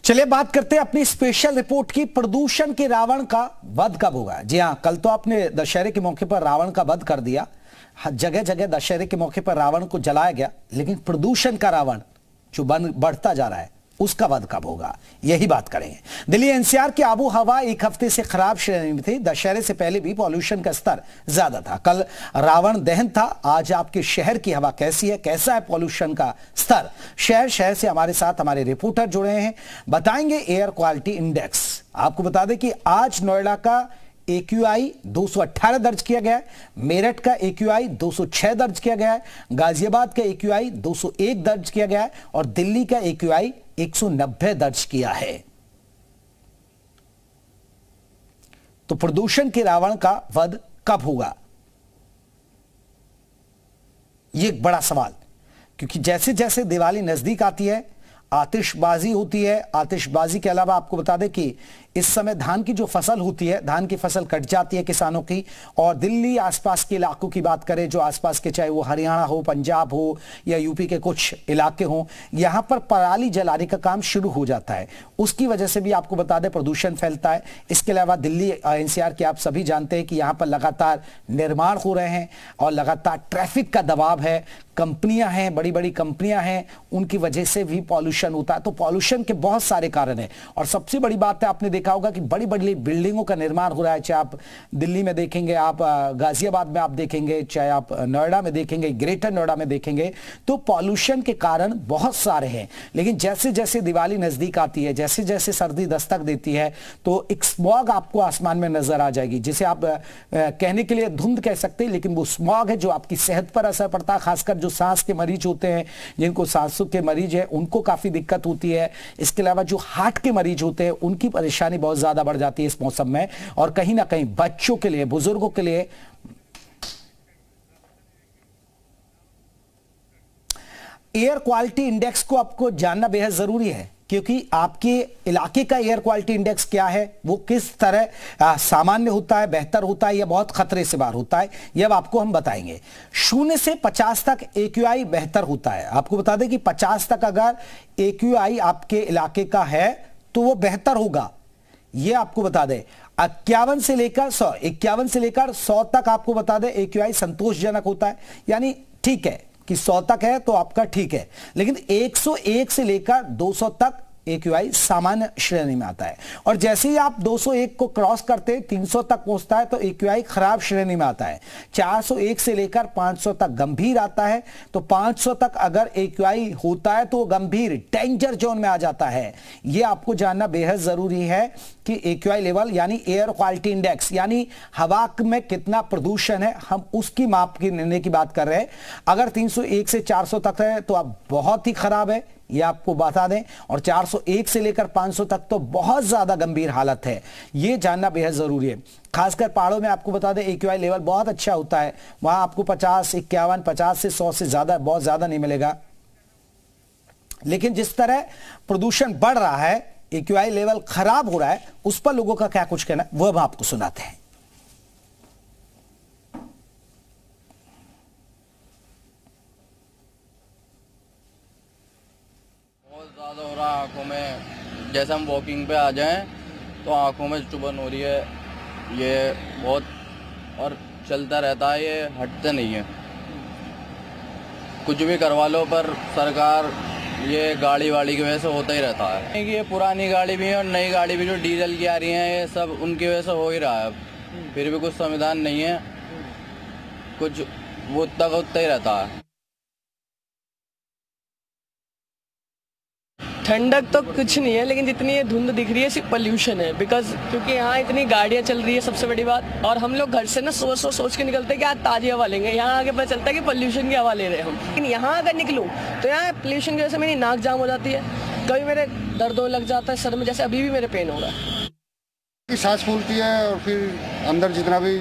चलिए बात करते हैं अपनी स्पेशल रिपोर्ट की। प्रदूषण के रावण का वध कब होगा? जी हां, कल तो आपने दशहरे के मौके पर रावण का वध कर दिया। जगह जगह दशहरे के मौके पर रावण को जलाया गया, लेकिन प्रदूषण का रावण जो बढ़ता जा रहा है उसका वध कब होगा, यही बात करेंगे। दिल्ली एनसीआर की आबो हवा एक हफ्ते से खराब श्रेणी में थी। दशहरे से पहले भी पॉल्यूशन का स्तर ज्यादा था। कल रावण दहन था। आज आपके शहर की हवा कैसी है, कैसा है पॉल्यूशन का स्तर? शहर शहर से हमारे साथ हमारे रिपोर्टर जुड़े हैं, बताएंगे एयर क्वालिटी इंडेक्स। आपको बता दें कि आज नोएडा का AQI 218 दर्ज किया गया है, मेरठ का AQI 206 दर्ज किया गया है, गाजियाबाद का AQI 201 दर्ज किया गया है और दिल्ली का AQI 190 दर्ज किया है। तो प्रदूषण के रावण का वध कब होगा, यह एक बड़ा सवाल, क्योंकि जैसे जैसे दिवाली नजदीक आती है आतिशबाजी होती है। आतिशबाजी के अलावा आपको बता दें कि इस समय धान की जो फसल होती है, धान की फसल कट जाती है किसानों की। और दिल्ली आसपास के इलाकों की बात करें, जो आसपास के, चाहे वो हरियाणा हो, पंजाब हो या यूपी के कुछ इलाके हों, यहां पर पराली जलाने का काम शुरू हो जाता है। उसकी वजह से भी आपको बता दें प्रदूषण फैलता है। इसके अलावा दिल्ली एनसीआर के आप सभी जानते हैं कि यहां पर लगातार निर्माण हो रहे हैं और लगातार ट्रैफिक का दबाव है। कंपनियां हैं, बड़ी बड़ी कंपनियां हैं, उनकी वजह से भी पॉल्यूशन होता है। तो पॉल्यूशन के बहुत सारे कारण हैं। और सबसे बड़ी बात है, आपने देखा होगा कि बड़ी बड़ी बिल्डिंगों का निर्माण हो रहा है। चाहे आप दिल्ली में देखेंगे, आप गाजियाबाद में आप देखेंगे, चाहे आप नोएडा में देखेंगे, ग्रेटर नोएडा में देखेंगे, तो पॉल्यूशन के कारण बहुत सारे हैं। लेकिन जैसे जैसे दिवाली नजदीक आती है, जैसे जैसे सर्दी दस्तक देती है, तो एक स्मॉग आपको आसमान में नजर आ जाएगी, जिसे आप कहने के लिए धुंध कह सकते हैं, लेकिन वो स्मॉग है जो आपकी सेहत पर असर पड़ता है। खासकर जो सांस के मरीज होते हैं, जिनको सांसों के मरीज है, उनको काफी दिक्कत होती है। इसके अलावा जो हार्ट के मरीज होते हैं, उनकी परेशानी बहुत ज्यादा बढ़ जाती है इस मौसम में। और कहीं ना कहीं बच्चों के लिए, बुजुर्गों के लिए एयर क्वालिटी इंडेक्स को आपको जानना बेहद जरूरी है, क्योंकि आपके इलाके का एयर क्वालिटी इंडेक्स क्या है, वो किस तरह सामान्य होता है, बेहतर होता है या बहुत खतरे से बाहर होता है, यह आपको हम बताएंगे। 0 से 50 तक AQI बेहतर होता है। आपको बता दें कि 50 तक अगर AQI आपके इलाके का है तो वो बेहतर होगा, ये आपको बता दें। 51 से लेकर 100 तक आपको बता दें AQI संतोषजनक होता है, यानी ठीक है कि 100 तक है तो आपका ठीक है। लेकिन 101 से लेकर 200 तक AQI सामान्य श्रेणी में आता है। और जैसे ही आप 201 को क्रॉस करते हैं, 300 तक पहुंचता है तो AQI खराब श्रेणी में आता है। 401 से लेकर 500 तक गंभीर आता है। तो 500 तक अगर AQI होता है तो गंभीर डेंजर जोन में आ जाता है। यह आपको जानना बेहद जरूरी है कि AQI लेवल यानी एयर क्वालिटी इंडेक्स, यानी हवा में कितना प्रदूषण है, हम उसकी माप की निर्णय की बात कर रहे हैं। अगर 301 से 400 तक है तो आप बहुत ही खराब है, ये आपको बता दें। और 401 से लेकर 500 तक तो बहुत ज्यादा गंभीर हालत है, ये जानना बेहद जरूरी है। खासकर पहाड़ों में आपको बता दें AQI लेवल बहुत अच्छा होता है, वहां आपको 50, 51, 50 से 100 से ज्यादा, बहुत ज्यादा नहीं मिलेगा। लेकिन जिस तरह प्रदूषण बढ़ रहा है, AQI लेवल खराब हो रहा है, उस पर लोगों का क्या कुछ कहना, वह हम आपको सुनाते हैं। ज़्यादा हो रहा है आँखों में। जैसे हम वॉकिंग पे आ जाएं तो आँखों में चुभन हो रही है, ये बहुत, और चलता रहता है, ये हटते नहीं है। कुछ भी करवा लो पर सरकार, ये गाड़ी वाड़ी की वजह से होता ही रहता है। ये पुरानी गाड़ी भी है और नई गाड़ी भी जो डीजल की आ रही हैं, ये सब उनकी वजह से हो ही रहा है। फिर भी कुछ समाधान नहीं है, कुछ वो उतना ही रहता है। ठंडक तो कुछ नहीं है, लेकिन जितनी ये धुंध दिख रही है सिर्फ पोल्यूशन है। बिकॉज क्योंकि यहाँ इतनी गाड़ियाँ चल रही है, सबसे बड़ी बात। और हम लोग घर से ना सोच के निकलते हैं कि आज ताज़ी हवा लेंगे, यहाँ आके पता चलता है कि पोल्यूशन की हवा ले रहे हैं हम। लेकिन यहाँ अगर निकलूँ तो यहाँ पोल्यूशन की वजह से मेरी नाक जाम हो जाती है, कभी मेरे दर्द होने लग जाता है सर में, जैसे अभी भी मेरे पेन हो रहा है। सांस फूलती है और फिर अंदर जितना भी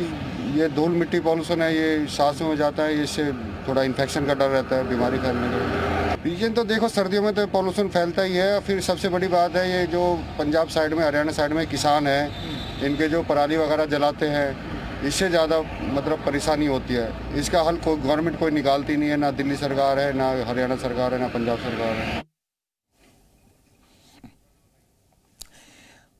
ये धूल मिट्टी पॉल्यूशन है, ये सांसों में जाता है, इससे थोड़ा इन्फेक्शन का डर रहता है, बीमारी फैलने का। रीजन तो देखो, सर्दियों में तो पॉल्यूशन फैलता ही है। फिर सबसे बड़ी बात है, ये जो पंजाब साइड में, हरियाणा साइड में किसान हैं, इनके जो पराली वगैरह जलाते हैं, इससे ज़्यादा मतलब परेशानी होती है। इसका हल गवर्नमेंट कोई निकालती नहीं है, ना दिल्ली सरकार है, ना हरियाणा सरकार है, ना पंजाब सरकार है।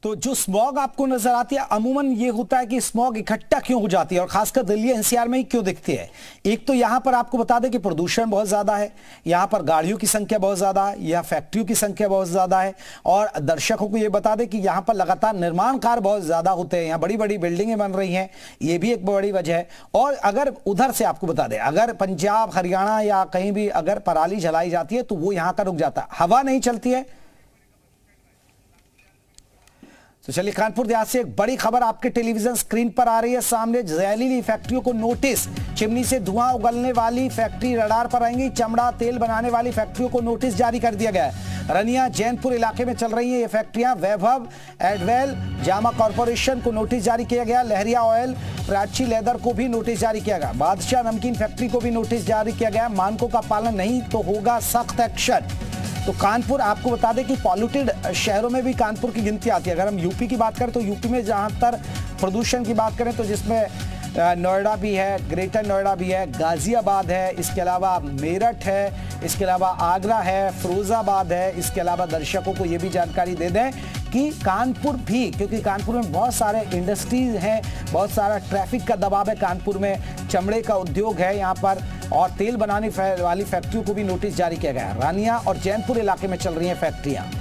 तो जो स्मॉग आपको नजर आती है, अमूमन ये होता है कि स्मॉग इकट्ठा क्यों हो जाती है और खासकर दिल्ली एनसीआर में ही क्यों दिखती है। एक तो यहां पर आपको बता दें कि प्रदूषण बहुत ज्यादा है, यहां पर गाड़ियों की संख्या बहुत ज्यादा है, यहां फैक्ट्रियों की संख्या बहुत ज्यादा है, और दर्शकों को यह बता दें कि यहां पर लगातार निर्माण कार्य बहुत ज्यादा होते हैं, यहां बड़ी बड़ी बिल्डिंगें बन रही हैं, यह भी एक बड़ी वजह है। और अगर उधर से आपको बता दें, अगर पंजाब हरियाणा या कहीं भी अगर पराली जलाई जाती है तो वो यहां का रुक जाता है, हवा नहीं चलती है। तो चलिए, कानपुर देहात से एक बड़ी खबर आपके टेलीविजन स्क्रीन पर आ रही है सामने। जहरीली फैक्ट्रियों को नोटिस, चिमनी से धुआं उगलने वाली फैक्ट्री रडार पर आएंगी, चमड़ा तेल बनाने वाली फैक्ट्रियों को नोटिस जारी कर दिया गया है। रनिया जैनपुर इलाके में चल रही है ये फैक्ट्रियां। वैभव, एडवेल, जामा कॉर्पोरेशन को नोटिस जारी किया गया। लहरिया ऑयल, प्राची लेदर को भी नोटिस जारी किया गया। बादशाह नमकीन फैक्ट्री को भी नोटिस जारी किया गया। मानकों का पालन नहीं तो होगा सख्त एक्शन। तो कानपुर, आपको बता दें कि पॉल्यूटेड शहरों में भी कानपुर की गिनती आती है। अगर हम यूपी की बात करें तो यूपी में जहां पर प्रदूषण की बात करें तो जिसमें नोएडा भी है, ग्रेटर नोएडा भी है, गाजियाबाद है, इसके अलावा मेरठ है, इसके अलावा आगरा है, फिरोजाबाद है। इसके अलावा दर्शकों को ये भी जानकारी दे दें कि कानपुर भी, क्योंकि कानपुर में बहुत सारे इंडस्ट्रीज हैं, बहुत सारा ट्रैफिक का दबाव है कानपुर में, चमड़े का उद्योग है यहाँ पर, और तेल बनाने वाली फैक्ट्रियों को भी नोटिस जारी किया गया है। रानिया और जैनपुर इलाके में चल रही हैं फैक्ट्रियां।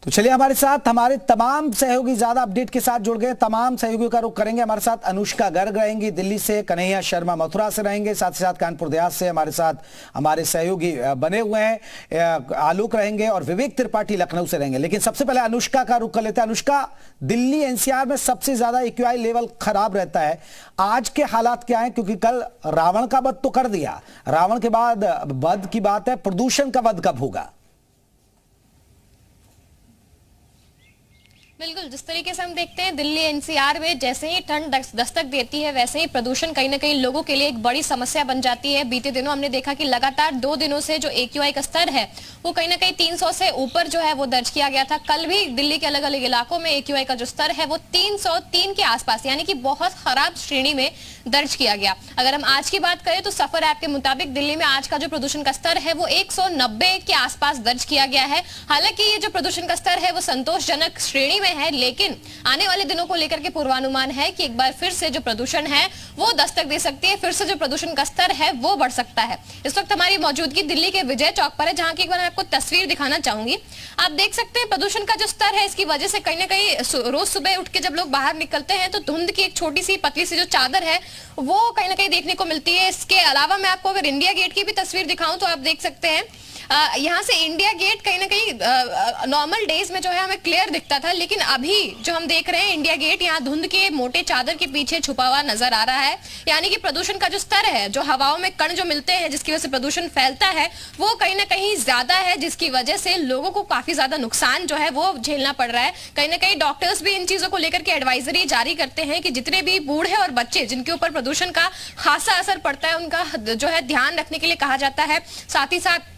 तो चलिए, हमारे साथ हमारे तमाम सहयोगी ज्यादा अपडेट के साथ जुड़ गए। तमाम सहयोगियों का रुख करेंगे। हमारे साथ अनुष्का गर्ग रहेंगी दिल्ली से, कन्हैया शर्मा मथुरा से रहेंगे, साथ ही साथ कानपुर देहात से हमारे साथ हमारे सहयोगी बने हुए हैं, आलोक रहेंगे, और विवेक त्रिपाठी लखनऊ से रहेंगे। लेकिन सबसे पहले अनुष्का का रुख कर लेते हैं। अनुष्का, दिल्ली एनसीआर में सबसे ज्यादा एक्यूआई लेवल खराब रहता है, आज के हालात क्या है? क्योंकि कल रावण का वध तो कर दिया, रावण के बाद वध की बात है, प्रदूषण का वध कब होगा? बिल्कुल, जिस तरीके से हम देखते हैं दिल्ली एनसीआर में जैसे ही ठंड दस्तक देती है वैसे ही प्रदूषण कहीं ना कहीं लोगों के लिए एक बड़ी समस्या बन जाती है। बीते दिनों हमने देखा कि लगातार 2 दिनों से जो एक्यूआई का स्तर है वो कहीं ना कहीं 300 से ऊपर जो है वो दर्ज किया गया था। कल भी दिल्ली के अलग अलग इलाकों में एक्यूआई का जो स्तर है वो 303 के आसपास, यानी कि बहुत खराब श्रेणी में दर्ज किया गया। अगर हम आज की बात करें तो सफर ऐप के मुताबिक दिल्ली में आज का जो प्रदूषण का स्तर है वो 190 के आसपास दर्ज किया गया है। हालांकि ये जो प्रदूषण का स्तर है वो संतोषजनक श्रेणी में है, लेकिन आने वाले दिनों को लेकर के पूर्वानुमान है कि एक बार फिर से जो प्रदूषण है वो दस्तक दे सकती है, फिर से जो प्रदूषण का स्तर है वो बढ़ सकता है। इस वक्त हमारी मौजूदगी दिल्ली के विजय चौक पर है, जहां की एक बार मैं आपको तस्वीर दिखाना चाहूंगी। आप देख सकते हैं प्रदूषण का जो स्तर है, इसकी वजह से कहीं ना कहीं रोज सुबह उठ के जब लोग बाहर निकलते हैं तो धुंध की एक छोटी सी पतली सी जो चादर है वो कहीं ना कहीं देखने को मिलती है। इसके अलावा मैं आपको अगर इंडिया गेट की भी तस्वीर दिखाऊं तो आप देख सकते हैं यहाँ से इंडिया गेट कहीं ना कहीं नॉर्मल डेज में जो है हमें क्लियर दिखता था, लेकिन अभी जो हम देख रहे हैं इंडिया गेट यहाँ धुंध के मोटे चादर के पीछे छुपा हुआ नजर आ रहा है। यानी कि प्रदूषण का जो स्तर है, जो हवाओं में कण जो मिलते हैं जिसकी वजह से प्रदूषण फैलता है, वो कहीं ना कहीं ज्यादा है, जिसकी वजह से लोगों को काफी ज्यादा नुकसान जो है वो झेलना पड़ रहा है। कहीं ना कहीं डॉक्टर्स भी इन चीजों को लेकर के एडवाइजरी जारी करते हैं कि जितने भी बूढ़े और बच्चे जिनके ऊपर प्रदूषण का खासा असर पड़ता है उनका जो है ध्यान रखने के लिए कहा जाता है। साथ ही साथ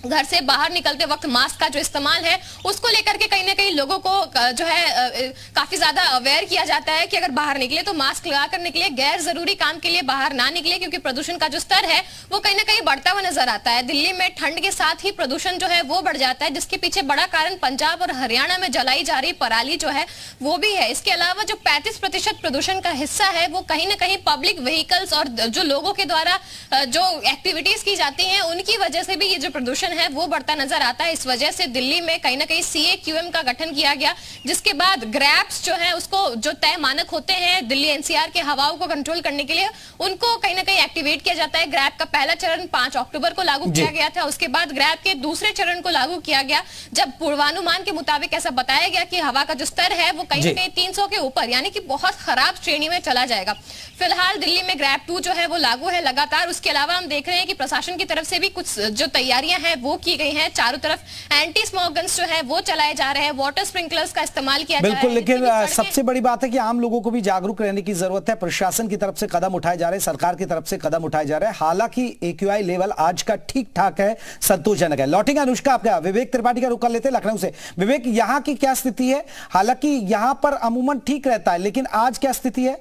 घर से बाहर निकलते वक्त मास्क का जो इस्तेमाल है उसको लेकर के कहीं ना कहीं लोगों को जो है काफी ज्यादा अवेयर किया जाता है कि अगर बाहर निकले तो मास्क लगाकर निकले, गैर जरूरी काम के लिए बाहर ना निकले, क्योंकि प्रदूषण का जो स्तर है वो कहीं ना कहीं बढ़ता हुआ नजर आता है। दिल्ली में ठंड के साथ ही प्रदूषण जो है वो बढ़ जाता है, जिसके पीछे बड़ा कारण पंजाब और हरियाणा में जलाई जा रही पराली जो है वो भी है। इसके अलावा जो 35% प्रदूषण का हिस्सा है वो कहीं ना कहीं पब्लिक व्हीकल्स और जो लोगों के द्वारा जो एक्टिविटीज की जाती है उनकी वजह से भी ये जो प्रदूषण है वो बढ़ता नजर आता है। इस वजह से दिल्ली में कहीं ना कहीं CAQM का गठन किया गया, जिसके बाद ग्रैब्स जो है उसको जो तय मानक होते हैं दिल्ली एनसीआर के हवाओं को कंट्रोल करने के लिए उनको कहीं ना कहीं एक्टिवेट किया जाता है। ग्रैब का पहला चरण 5 अक्टूबर को लागू किया गया था, उसके बाद ग्रैब के दूसरे चरण को लागू किया गया, जब पूर्वानुमान के मुताबिक ऐसा बताया गया कि हवा का जो स्तर है वो कहीं ना कहीं 300 के ऊपर, यानी कि बहुत खराब श्रेणी में चला जाएगा। फिलहाल दिल्ली में ग्रैब 2 जो है वो लागू है लगातार। उसके अलावा हम देख रहे हैं कि प्रशासन की तरफ से भी कुछ जो तैयारियां हैं वो की गई हैं। चारों तरफ एंटी स्मोक गन्स जो है वो चलाए जा रहे हैं, वाटर स्प्रिंकलर्स का इस्तेमाल किया जा रहा है। बिल्कुल, लेकिन सबसे बड़ी बात है कि आम लोगों को भी जागरूक रहने की जरूरत है। प्रशासन की तरफ से कदम उठाए जा रहे हैं, सरकार की तरफ से कदम उठाए जा रहे हैं। हालांकि AQI लेवल आज का ठीक ठाक है, संतोषजनक है। लौटेंगे अनुष्का आपका, विवेक त्रिपाठी का रुख कर लेते हैं लखनऊ से। विवेक, यहां की क्या स्थिति है? हालांकि यहां पर अमूमन ठीक रहता है, लेकिन आज क्या स्थिति है?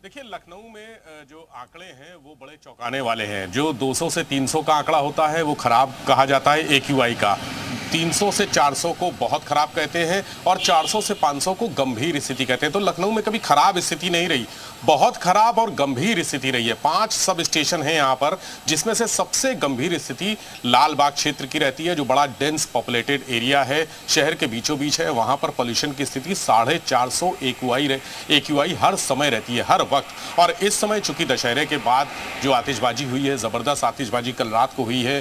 देखिए, लखनऊ में जो आंकड़े हैं वो बड़े चौंकाने वाले हैं। जो 200 से 300 का आंकड़ा होता है वो खराब कहा जाता है AQI का, 300 से 400 को बहुत खराब कहते हैं और 400 से 500 को गंभीर स्थिति कहते हैं। तो लखनऊ में कभी खराब स्थिति नहीं रही, बहुत खराब और गंभीर स्थिति रही है। 5 सब स्टेशन हैं यहाँ पर, जिसमें से सबसे गंभीर स्थिति लालबाग क्षेत्र की रहती है, जो बड़ा डेंस पॉपुलेटेड एरिया है, शहर के बीचों बीच है। वहां पर पोल्यूशन की स्थिति 450 AQI हर समय रहती है, हर वक्त। और इस समय चूंकि दशहरे के बाद जो आतिशबाजी हुई है, जबरदस्त आतिशबाजी कल रात को हुई है,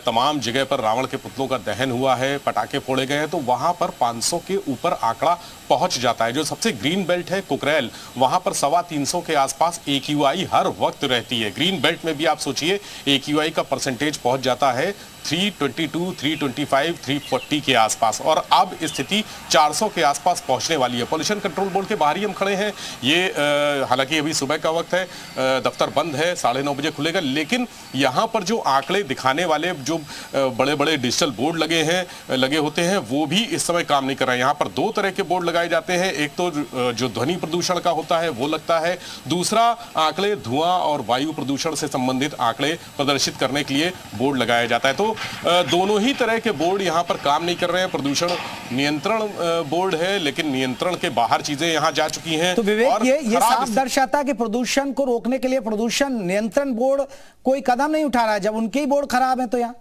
तमाम जगह पर रावण के पुतलों का दहन हुआ है, पटाखे फोड़े गए हैं, तो वहां पर 500 के ऊपर आंकड़ा पहुंच जाता है। जो सबसे ग्रीन बेल्ट है कुकरेल, वहां पर 325 के आसपास AQI हर वक्त रहती है। ग्रीन बेल्ट में भी आप सोचिए AQI का परसेंटेज पहुंच जाता है 322, 325, 340 के आसपास, और अब स्थिति 400 के आसपास पहुंचने वाली है। पोल्यूशन कंट्रोल बोर्ड के बाहर ही हम खड़े हैं। ये हालांकि अभी सुबह का वक्त है, दफ्तर बंद है, 9:30 बजे खुलेगा, लेकिन यहाँ पर जो आंकड़े दिखाने वाले जो बड़े बड़े डिजिटल बोर्ड लगे होते हैं वो भी इस समय काम नहीं कर रहे हैं। यहाँ पर 2 तरह के बोर्ड लगाए जाते हैं। एक तो जो ध्वनि प्रदूषण का होता है वो लगता है, दूसरा आंकड़े धुआं और वायु प्रदूषण से संबंधित आंकड़े प्रदर्शित करने के लिए बोर्ड लगाया जाता है। तो दोनों ही तरह के बोर्ड यहां पर काम नहीं कर रहे हैं। प्रदूषण नियंत्रण बोर्ड है, लेकिन नियंत्रण के बाहर चीजें यहां जा चुकी हैं। तो विवेक, ये साफ दर्शाता है कि प्रदूषण को रोकने के लिए प्रदूषण नियंत्रण बोर्ड कोई कदम नहीं उठा रहा है, जब उनके ही बोर्ड खराब है तो यहां।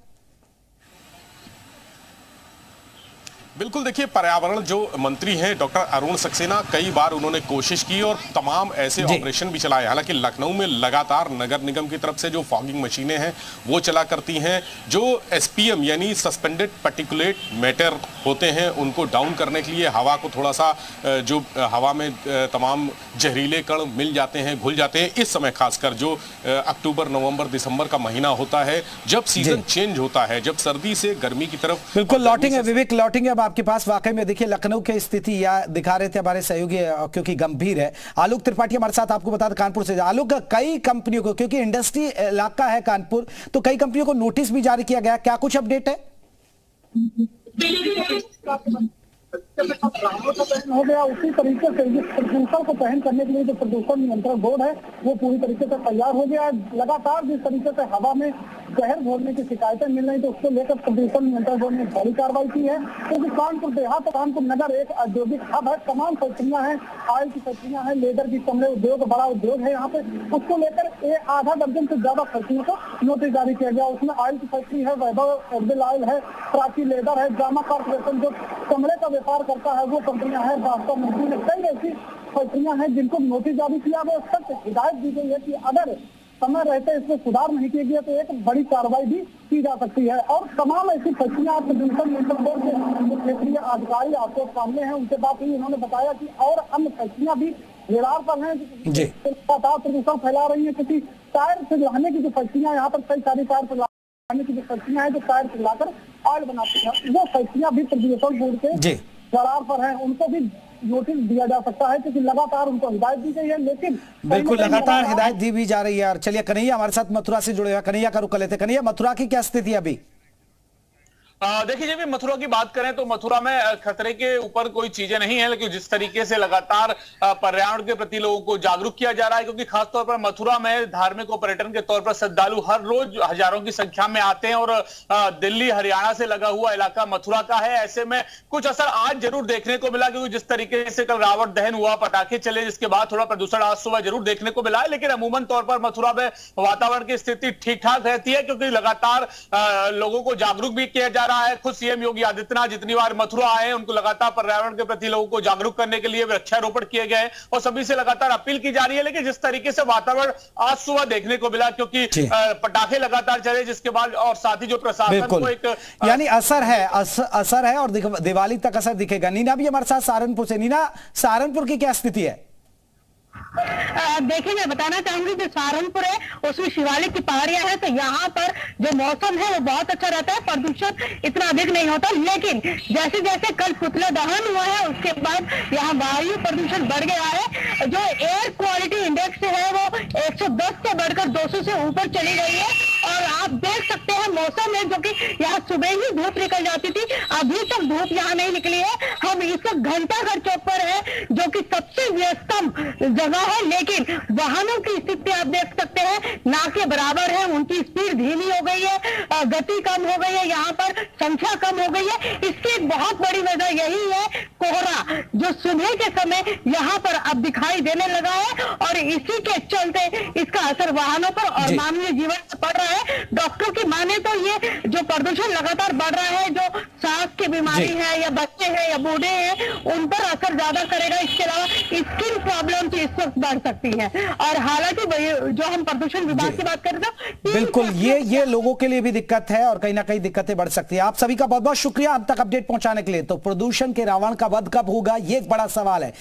बिल्कुल, देखिए, पर्यावरण जो मंत्री हैं डॉक्टर अरुण सक्सेना, कई बार उन्होंने कोशिश की और तमाम ऐसे ऑपरेशन भी चलाए। हालांकि लखनऊ में लगातार नगर निगम की तरफ से जो फॉगिंग मशीनें हैं वो चला करती हैं। जो SPM यानी सस्पेंडेड पार्टिकुलेट मैटर होते हैं उनको डाउन करने के लिए हवा को थोड़ा सा, जो हवा में तमाम जहरीले कण मिल जाते हैं, घुल जाते हैं, इस समय खासकर जो अक्टूबर, नवंबर, दिसंबर का महीना होता है, जब सीजन चेंज होता है, जब सर्दी से गर्मी की तरफ। बिल्कुल, लौटेंगे विवेक, लौटेंगे अब आपके पास। वाकई में देखिए लखनऊ की स्थिति या दिखा रहे थे हमारे सहयोगी, क्योंकि गंभीर है। आलोक त्रिपाठी हमारे साथ, आपको बता दें कानपुर से। आलोक, कई कंपनियों को, क्योंकि इंडस्ट्री इलाका है कानपुर, तो कई कंपनियों को नोटिस भी जारी किया गया, क्या कुछ अपडेट है? हो गया उसी तरीके से जिस प्रदूषण को पहन करने के लिए जो प्रदूषण नियंत्रण बोर्ड है वो पूरी तरीके से तैयार हो गया है। लगातार जिस तरीके से हवा में जहर घोलने की शिकायतें मिल रही, तो उसको लेकर प्रदूषण नियंत्रण बोर्ड ने बड़ी कार्रवाई की है। क्योंकि कानपुर देहात और कानपुर नगर एक औद्योगिक हब है, तमाम फैक्ट्रियां हैं, ऑयल की फैक्ट्रियां हैं, लेदर की, चमड़े उद्योग, बड़ा उद्योग है यहाँ पे। उसको लेकर आधा दर्जन से ज्यादा फैक्ट्रियों को नोटिस जारी किया गया। उसमें ऑयल की फैक्ट्री है, वैभव एडिबल ऑयल है, प्राची लेदर है, ड्रामा कॉर्पोरेशन जो चमड़े का व्यापार करता है वो कंपनियां हैं, वास्तव में कई ऐसी फैक्ट्रियां हैं जिनको नोटिस जारी किया गया। सख्त हिदायत दी गई है कि अगर समय रहते इसमें सुधार नहीं किया गया तो एक बड़ी कार्रवाई भी की जा सकती है। और तमाम ऐसी फैक्ट्रियां प्रदूषण नियंत्रण बोर्ड के क्षेत्रीय अधिकारी आपको सामने हैं, उनसे बात हुई, उन्होंने बताया कि और अन्य फैक्ट्रियां भी रेडार पर हैं, लगातार प्रदूषण फैला रही है। क्योंकि टायर पिघलाने की जो फैक्ट्रियां यहाँ पर कई सारी टायर पिघलाने की जो फैक्ट्रियां हैं जो टायर पिघलाकर ऑयल बनाती है, वो फैक्ट्रियां भी प्रदूषण बोर्ड के करार पर है, उनको भी नोटिस दिया जा सकता है, क्योंकि लगातार उनको हिदायत दी गई है। लेकिन बिल्कुल लगातार हिदायत दी भी जा रही है। यार चलिए, कन्हैया हमारे साथ मथुरा से जुड़े हुए, कन्हैया का रुख कर लेते। कन्हैया, मथुरा की क्या स्थिति अभी? देखिए, जब मथुरा की बात करें तो मथुरा में खतरे के ऊपर कोई चीजें नहीं है, लेकिन जिस तरीके से लगातार पर्यावरण के प्रति लोगों को जागरूक किया जा रहा है, क्योंकि खासतौर पर मथुरा में धार्मिक और पर्यटन के तौर पर श्रद्धालु हर रोज हजारों की संख्या में आते हैं और दिल्ली हरियाणा से लगा हुआ इलाका मथुरा का है। ऐसे में कुछ असर आज जरूर देखने को मिला, क्योंकि जिस तरीके से कल रावण दहन हुआ, पटाखे चले, जिसके बाद थोड़ा प्रदूषण आज सुबह जरूर देखने को मिला है। लेकिन अमूमन तौर पर मथुरा में वातावरण की स्थिति ठीक ठाक रहती है, क्योंकि लगातार लोगों को जागरूक भी किया जा रहा है। खुद सीएम योगी आदित्यनाथ जितनी बार मथुरा आए, उनको लगातार पर्यावरण के प्रति लोगों को जागरूक करने के लिए वृक्षारोपण किए गए और सभी से लगातार अपील की जा रही है। लेकिन जिस तरीके से वातावरण आज सुबह देखने को मिला, क्योंकि पटाखे लगातार चले, जिसके बाद और साथ ही जो प्रशासन को एक यानी असर है और दिवाली तक असर दिखेगा। नीना भी हमारे साथ सहारनपुर से। नीना, सहारनपुर की क्या स्थिति है? देखिए, मैं बताना चाहूंगी जो सहारनपुर है उसमें शिवालिक की पहाड़ियां हैं, तो यहाँ पर जो मौसम है वो बहुत अच्छा रहता है, प्रदूषण इतना अधिक नहीं होता। लेकिन जैसे जैसे कल पुतला दहन हुआ है उसके बाद यहाँ वायु प्रदूषण बढ़ गया है। जो एयर क्वालिटी इंडेक्स है वो 110 से बढ़कर 200 से ऊपर चली गई है। और आप देख सकते हैं मौसम है जो कि यहाँ सुबह ही धूप निकल जाती थी, अभी तक धूप यहाँ नहीं निकली है। हम इस वक्त घंटाघर चौक पर है जो कि सबसे व्यस्तम जगह है, लेकिन वाहनों की स्थिति आप देख सकते हैं ना के बराबर है। उनकी स्पीड धीमी हो गई है, गति कम हो गई है, यहाँ पर संख्या कम हो गई है। इसकी एक बहुत बड़ी वजह यही है कोहरा जो सुबह के समय यहाँ पर अब दिखाई देने लगा है, और इसी के चलते इसका असर वाहनों पर और मानवीय जीवन पर पड़ रहा है। डॉक्टरों की माने तो ये जो प्रदूषण लगातार बढ़ रहा है, जो सांस की बीमारी है या बच्चे हैं या बूढ़े हैं, उन पर असर ज्यादा करेगा। इसके अलावा स्किन प्रॉब्लम इस वक्त बढ़ सकती है। और हालांकि जो हम प्रदूषण विभाग की बात करें तो बिल्कुल ये लोगों के लिए भी दिक्कत है और कहीं ना कहीं दिक्कतें बढ़ सकती है। आप सभी का बहुत बहुत शुक्रिया हम तक अपडेट पहुंचाने के लिए। तो प्रदूषण के रावण का वध कब होगा, ये एक बड़ा सवाल है।